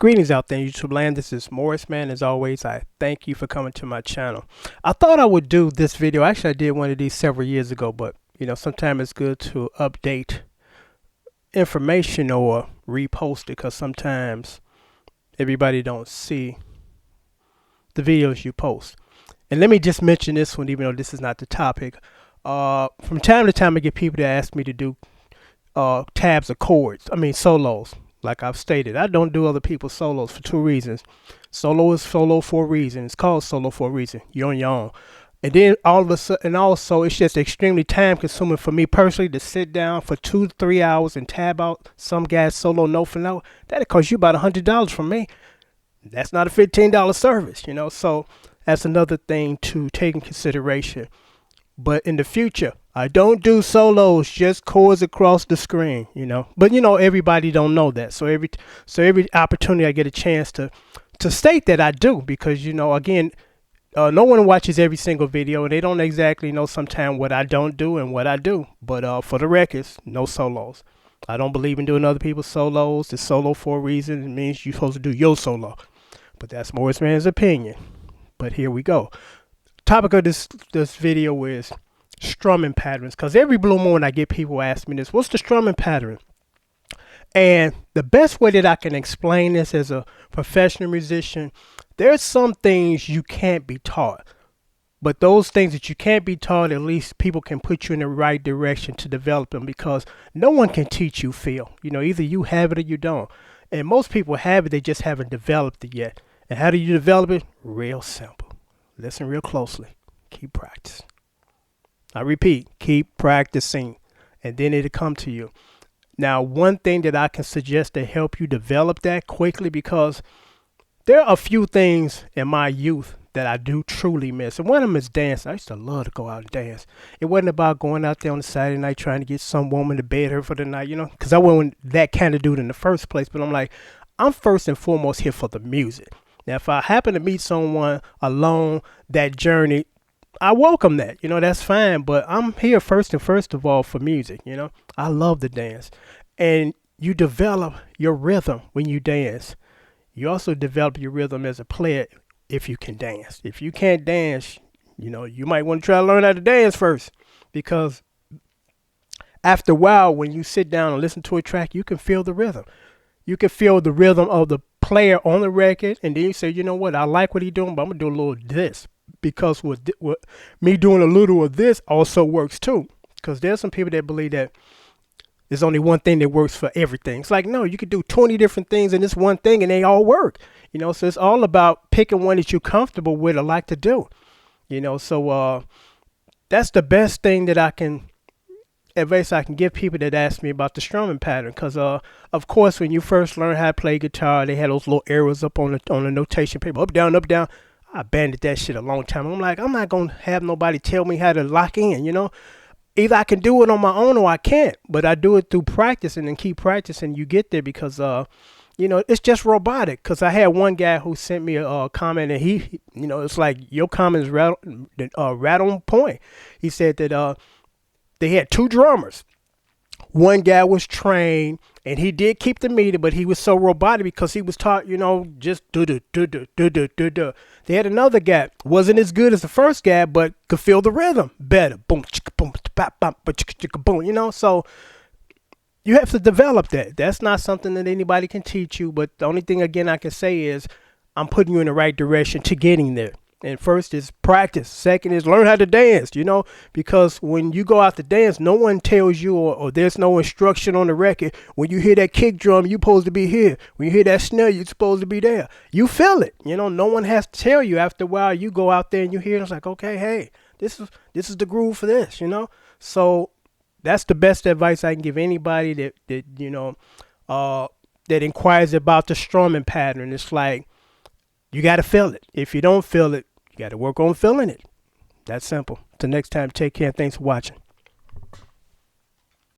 Greetings out there, YouTube land. This is Morris, man. As always, I thank you for coming to my channel. I thought I would do this video. Actually, I did one of these several years ago, but sometimes it's good to update information or repost it because sometimes everybody don't see the videos you post. And let me just mention this one, even though this is not the topic. From time to time, I get people that ask me to do tabs of chords. I mean solos. Like I've stated, I don't do other people's solos for two reasons. Solo is solo for a reason. It's called solo for a reason. You're on your own. And then all of a sudden, and also it's just extremely time consuming for me personally to sit down for 2 to 3 hours and tab out some guy's solo note for note. That'll cost you about $100 from me. That's not a $15 service, So that's another thing to take in consideration. But in the future, I don't do solos, just chords across the screen, But everybody don't know that. So every opportunity I get a chance to state that I do, because again, no one watches every single video and they don't exactly know sometimes what I don't do and what I do. But for the records, no solos. I don't believe in doing other people's solos. It's solo for a reason. It means you're supposed to do your solo. But that's Morris Man's opinion. But here we go. Topic of this video is strumming patterns, because every blue moon I get people ask me this: what's the strumming pattern? And the best way that I can explain this as a professional musician, there's some things you can't be taught, but those things that you can't be taught, at least people can put you in the right direction to develop them, because no one can teach you feel. Either you have it or you don't, and most people have it, they just haven't developed it yet. And how do you develop it? Real simple. Listen real closely. Keep practicing. I repeat, keep practicing, and then it'll come to you. Now, one thing that I can suggest to help you develop that quickly, because there are a few things in my youth that I do truly miss. And one of them is dancing. I used to love to go out and dance. It wasn't about going out there on a Saturday night trying to get some woman to bed her for the night, because I wasn't that kind of dude in the first place. But I'm like, I'm first and foremost here for the music. Now, if I happen to meet someone along that journey, I welcome that. That's fine. But I'm here first of all for music. I love to dance. And you develop your rhythm when you dance. You also develop your rhythm as a player if you can dance. If you can't dance, you might want to try to learn how to dance first. Because after a while, when you sit down and listen to a track, you can feel the rhythm. You can feel the rhythm of the player on the record, and then you say, you know what, I like what he's doing, but I'm gonna do a little of this, because with me doing a little of this also works too. Because there's some people that believe that there's only one thing that works for everything. It's like, no, you could do 20 different things in this one thing and they all work. So it's all about picking one that you're comfortable with or like to do. So that's the best thing that advice I can give people that ask me about the strumming pattern. Because of course, when you first learn how to play guitar, they had those little arrows up on the notation paper, up, down, up, down. I abandoned that shit a long time. I'm like, I'm not gonna have nobody tell me how to lock in. Either I can do it on my own or I can't. But I do it through practicing and keep practicing. You get there, because it's just robotic. Because I had one guy who sent me a comment, and he it's like, your comment is right on point. He said that they had two drummers. One guy was trained, and he did keep the meter, but he was so robotic because he was taught, just do. They had another guy, wasn't as good as the first guy, but could feel the rhythm better. Boom, chicka, boom, bop, bop, chicka, chicka, boom. So you have to develop that. That's not something that anybody can teach you. But the only thing, again, I can say is I'm putting you in the right direction to getting there. And first is practice. Second is learn how to dance, because when you go out to dance, no one tells you, or there's no instruction on the record. When you hear that kick drum, you're supposed to be here. When you hear that snare, you're supposed to be there. You feel it. No one has to tell you. After a while, you go out there and you hear it. It's like, okay, hey, this is the groove for this, So that's the best advice I can give anybody that inquires about the strumming pattern. It's like, you got to feel it. If you don't feel it, you got to work on feeling it. That's simple. Till next time, take care. Thanks for watching.